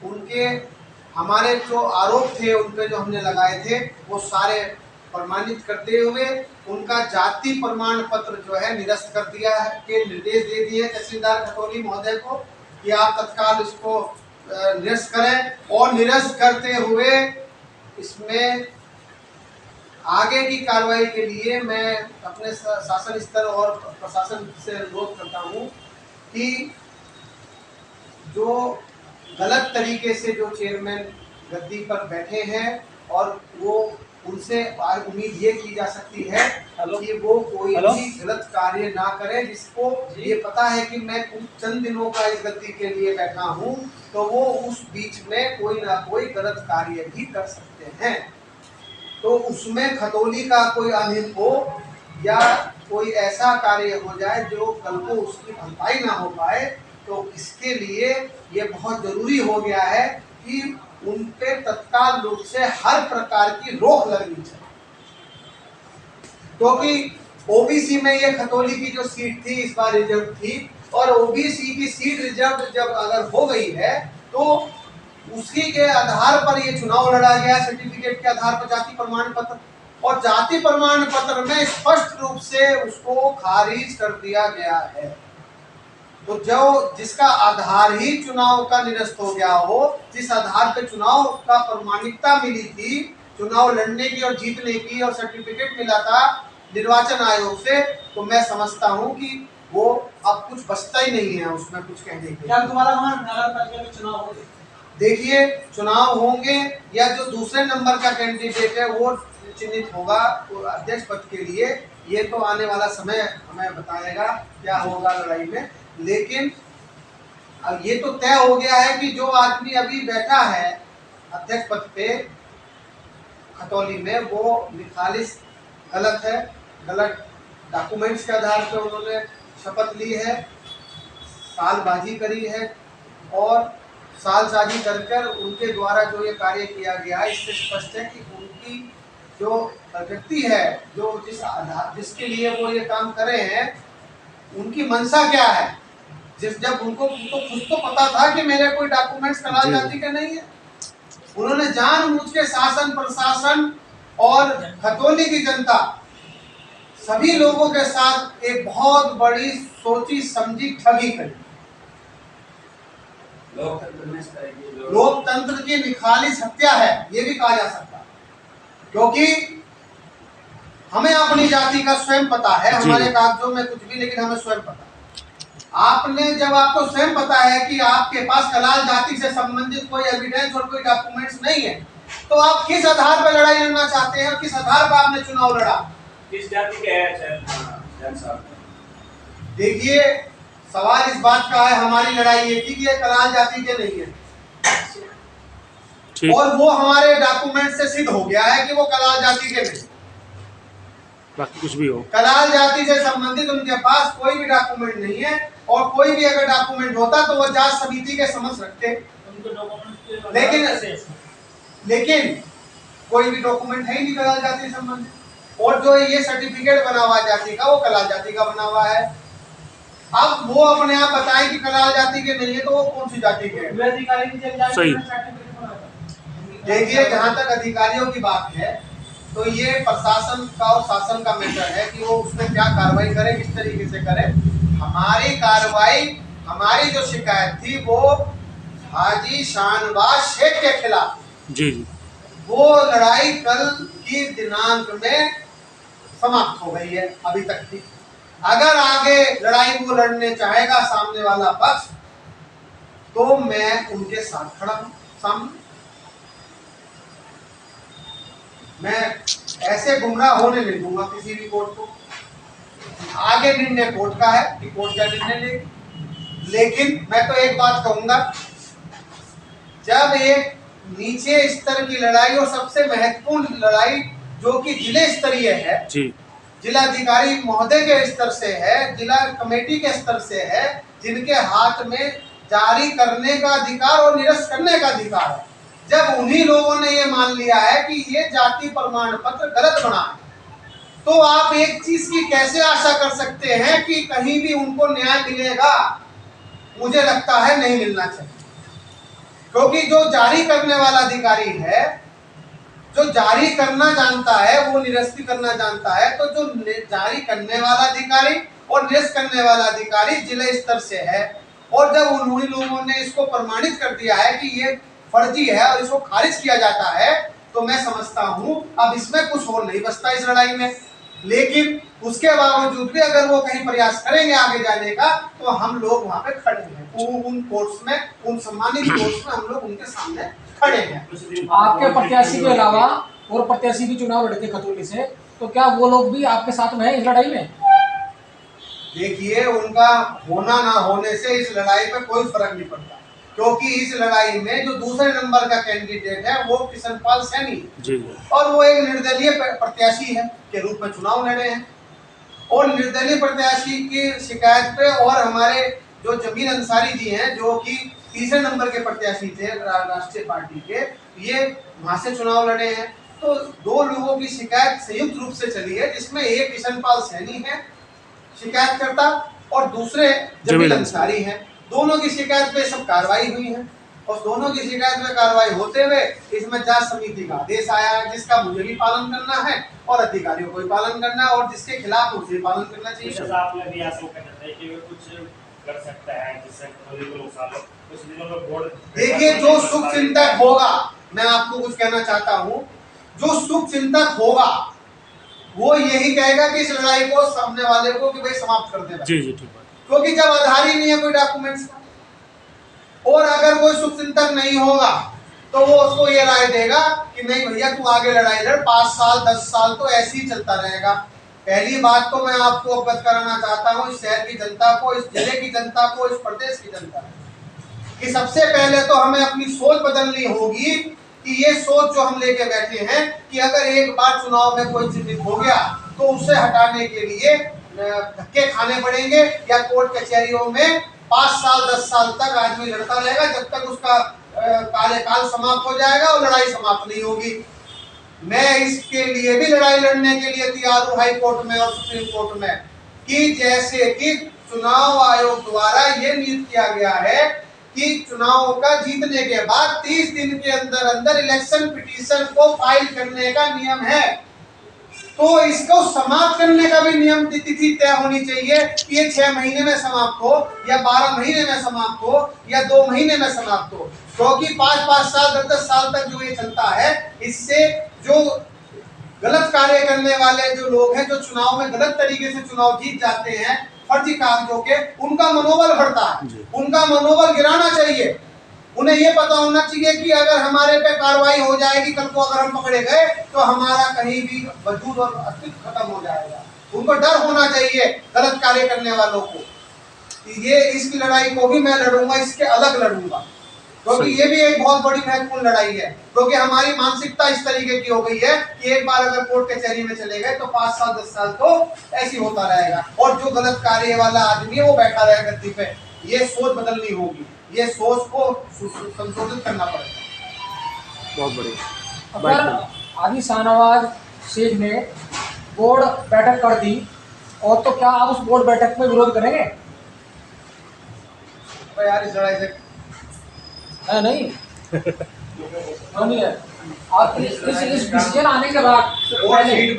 उनके हमारे जो आरोप थे उन पे जो हमने लगाए थे वो सारे प्रमाणित करते हुए उनका जाति प्रमाण पत्र जो है निरस्त कर दिया है के निर्देश दे दिए तहसीलदार खतौली महोदय को कि आप तत्काल इसको निरस्त करें और निरस्त करते हुए इसमें आगे की कार्रवाई के लिए मैं अपने शासन स्तर और प्रशासन से अनुरोध करता हूं कि जो गलत तरीके से जो चेयरमैन गद्दी पर बैठे हैं और वो उनसे उम्मीद ये की जा सकती है कि वो कोई भी गलत कार्य ना करे, जिसको ये पता है कि मैं चंद दिनों का इस गद्दी के लिए बैठा हूँ, तो वो उस बीच में कोई ना कोई गलत कार्य भी कर सकते हैं। तो उसमें खतौली का कोई अनित हो या कोई ऐसा कार्य हो जाए जो कल को उसकी भरपाई ना हो पाए, तो इसके लिए ये बहुत जरूरी हो गया है कि उन पे तत्काल रूप से हर प्रकार की रोक लगनी चाहिए। क्योंकि ओबीसी में ये खतौली की जो सीट थी इस बार रिजर्व थी, और ओबीसी की सीट रिजर्व जब अगर हो गई है तो उसी के आधार पर ये चुनाव लड़ा गया, सर्टिफिकेट के आधार पर जाति प्रमाण पत्र, और जाति प्रमाण पत्र में स्पष्ट रूप से उसको खारिज कर दिया गया है। तो जो जिसका आधार ही चुनाव का निरस्त हो गया हो, जिस आधार पे चुनाव का प्रमाणिकता मिली थी, चुनाव लड़ने की और जीतने की, और सर्टिफिकेट मिला था निर्वाचन आयोग से, तो मैं समझता हूं कि वो अब कुछ बचता ही नहीं है उसमें कुछ कहने के। क्या तुम्हारा वहाँ चुनाव होंगे? देखिए, चुनाव होंगे या जो दूसरे नंबर का कैंडिडेट है वो चिन्हित होगा तो अध्यक्ष पद के लिए, ये तो आने वाला समय हमें बताएगा क्या होगा लड़ाई में। लेकिन अब ये तो तय हो गया है कि जो आदमी अभी बैठा है अध्यक्ष पद पे खतौली में, वो निखालिस गलत है, गलत डॉक्यूमेंट्स के आधार पर उन्होंने शपथ ली है, सालबाजी करी है, और सालसाजी कर उनके द्वारा जो ये कार्य किया गया है, इससे स्पष्ट है कि उनकी जो व्यक्ति है, जो जिसके लिए वो ये काम कर रहे हैं, उनकी मंशा क्या है। जब उनको खुद तो पता था कि मेरे कोई डॉक्यूमेंट्स कलाल जाति के नहीं है, उन्होंने जानबूझ के शासन प्रशासन और खतौली की जनता सभी लोगों के साथ एक बहुत बड़ी सोची समझी ठगी करी। लोकतंत्र की निखालिस हत्या है, ये भी कहा जा सकता है, क्योंकि हमें अपनी जाति का स्वयं पता है, हमारे कागजों में कुछ भी, लेकिन हमें स्वयं पता है। आपने जब आपको स्वयं पता है कि आपके पास कलाल जाति से संबंधित कोई एविडेंस और कोई डॉक्यूमेंट्स नहीं है, तो आप किस आधार पर लड़ाई लड़ना चाहते हैं और किस आधार पर आपने चुनाव लड़ा? किस जाति के है? देखिए, सवाल इस बात का है, हमारी लड़ाई ये थी कि ये कलाल जाति के नहीं है, और वो हमारे डॉक्यूमेंट से सिद्ध हो गया है कि वो कलाल जाति के नहीं। बाकी कुछ भी हो, कलाल जाति से संबंधित उनके पास कोई भी डॉक्यूमेंट नहीं है, और कोई भी अगर डॉक्यूमेंट होता तो वो जांच समिति के समक्ष रखते, लेकिन कोई भी डॉक्यूमेंट है ही नहीं कलाल जाति से संबंधित। और जो ये सर्टिफिकेट बना हुआ जाति का, वो कलाल जाति का बना हुआ है। अब वो अपने आप बताएं कि कलाल जाति के नहीं है, तो वो कौन सी जाति के है? सही। देखिए, जहाँ तक अधिकारियों की बात है, तो ये प्रशासन का और शासन का मैटर है कि वो उसमें क्या कार्रवाई करे, किस तरीके से करे। हमारी कार्रवाई, हमारी जो शिकायत थी वो हाजी शाहनवाज शेख के खिलाफ जी, वो लड़ाई कल की दिनांक में समाप्त हो गई है, अभी तक थी। अगर आगे लड़ाई वो लड़ने चाहेगा सामने वाला पक्ष, तो मैं उनके साथ खड़ा हूं सामने। मैं ऐसे गुमराह होने नहीं दूंगा किसी भी कोर्ट को। आगे निर्णय कोर्ट का है कि कोर्ट क्या निर्णय लेगी, लेकिन मैं तो एक बात कहूंगा, जब एक नीचे स्तर की लड़ाई और सबसे महत्वपूर्ण लड़ाई जो कि जिले स्तरीय है, जिलाधिकारी महोदय के स्तर से है, जिला कमेटी के स्तर से है, जिनके हाथ में जारी करने का अधिकार और निरस्त करने का अधिकार है, जब उन्हीं लोगों ने ये मान लिया है कि ये जाति प्रमाण पत्र गलत बना है, तो आप एक चीज की कैसे आशा कर सकते हैं कि कहीं भी उनको न्याय मिलेगा? मुझे लगता है नहीं मिलना चाहिए। क्योंकि जो जारी करने वाला अधिकारी है, जो जारी करना जानता है वो निरस्त करना जानता है, तो जो जारी करने वाला अधिकारी और निरस्त करने वाला अधिकारी जिला स्तर से है। और जब उन्हीं लोगों ने इसको प्रमाणित कर दिया है कि ये फर्जी है और इसको खारिज किया जाता है, तो मैं समझता हूं अब इसमें कुछ और नहीं बचता इस लड़ाई में। लेकिन उसके बावजूद भी अगर वो कहीं प्रयास करेंगे आगे जाने का, तो हम लोग वहां पे खड़े हैं, उन कोर्ट्स में, उन सम्मानित कोर्ट्स में हम लोग उनके सामने खड़े हैं। आपके प्रत्याशी के अलावा और प्रत्याशी भी चुनाव लड़ते खतौली से, तो क्या वो लोग भी आपके साथ में हैं इस लड़ाई में? देखिए, उनका होना ना होने से इस लड़ाई पे कोई फर्क नहीं पड़ता, क्योंकि इस लड़ाई में जो दूसरे नंबर का कैंडिडेट है वो किशनपाल सैनी जी और वो एक निर्दलीय प्रत्याशी है के रूप में चुनाव लड़े हैं। और निर्दलीय प्रत्याशी की शिकायत पे और हमारे जो जमील अंसारी जी हैं, जो कि तीसरे नंबर के प्रत्याशी थे राष्ट्रीय पार्टी के, ये वहां से चुनाव लड़े हैं। तो दो लोगों की शिकायत संयुक्त रूप से चली है, जिसमें एक किशनपाल सैनी है शिकायतकर्ता और दूसरे जमील अंसारी हैं। दोनों की शिकायत पे सब कार्रवाई हुई है और दोनों की शिकायत में कार्रवाई होते हुए इसमें जांच समिति का आदेश आया है, जिसका मुझे भी पालन करना है और अधिकारियों को भी पालन करना है, और जिसके खिलाफ उसे पालन करना चाहिए। आपने भी आशंका जताई कि वे कुछ कर सकता है जिससे कुछ दिनों में बोर्ड। देखिए, जो शुभ चिंतक होगा, मैं आपको कुछ कहना चाहता हूँ, जो शुभ चिंतक होगा वो यही कहेगा कि इस लड़ाई को सामने वाले को कि भाई समाप्त कर दे। जी ठीक बात। क्योंकि जब आधार ही नहीं है कोई डॉक्यूमेंट्स का, और अगर कोई शुभचिंतक नहीं होगा तो वो उसको ये राय देगा कि नहीं भैया तू आगे लड़ाई लड़, 5 साल 10 साल तो ऐसे ही चलता रहेगा। पहली बात तो मैं आपको अवगत कराना चाहता हूँ इस शहर की जनता को, इस जिले की जनता को, इस प्रदेश की जनता को, कि सबसे पहले तो हमें अपनी सोच बदलनी होगी कि ये सोच जो हम लेके बैठे हैं कि अगर एक बार चुनाव में कोई चिन्हित हो गया तो उसे हटाने के लिए धक्के खाने पड़ेंगे या कोर्ट कचहरियों में 5 साल 10 साल तक आदमी लड़ता रहेगा, जब तक उसका कार्यकाल समाप्त हो जाएगा और लड़ाई समाप्त नहीं होगी। मैं इसके लिए भी लड़ाई लड़ने के लिए तैयार हूँ हाई कोर्ट में और सुप्रीम कोर्ट में, कि जैसे कि चुनाव आयोग द्वारा ये नियुक्त किया गया है कि चुनाव का जीतने के बाद 30 दिन के अंदर अंदर इलेक्शन पिटीशन को फाइल करने का नियम है, तो इसको समाप्त करने का भी नियम तिथि तय होनी चाहिए कि ये 6 महीने में समाप्त हो या 12 महीने में समाप्त हो या 2 महीने में समाप्त हो। क्योंकि 5-5 साल 10-10 साल तक जो ये चलता है, इससे जो गलत कार्य करने वाले जो लोग हैं, जो चुनाव में गलत तरीके से चुनाव जीत जाते हैं फर्जी कागजों के, उनका मनोबल बढ़ता है, उनका मनोबल गिराना चाहिए। उन्हें ये पता होना चाहिए कि अगर हमारे पे कार्रवाई हो जाएगी, कल को अगर हम पकड़े गए तो हमारा कहीं भी वजूद और अस्तित्व खत्म हो जाएगा। उनको डर होना चाहिए गलत कार्य करने वालों को। ये इसकी लड़ाई को भी मैं लड़ूंगा, इसके अलग लड़ूंगा, क्योंकि ये भी एक बहुत बड़ी महत्वपूर्ण लड़ाई है। क्योंकि हमारी मानसिकता इस तरीके की हो गई है कि एक बार अगर कोर्ट कचहरी में चले गए तो 5 साल 10 साल तो ऐसी होता रहेगा, और जो गलत कार्य वाला आदमी है वो बैठा रहेगा गद्दी पे। ये सोच बदलनी होगी, ये सोच को संशोधित करना पड़ेगा। बहुत बढ़िया। अगर आदि शाहनवाज शेख ने बोर्ड बैठक कर दी और तो क्या आप उस बोर्ड बैठक में विरोध करेंगे? तो यार इस लड़ाई से है नहीं नहीं है। आप इस डिसीजन आने के बाद और सीट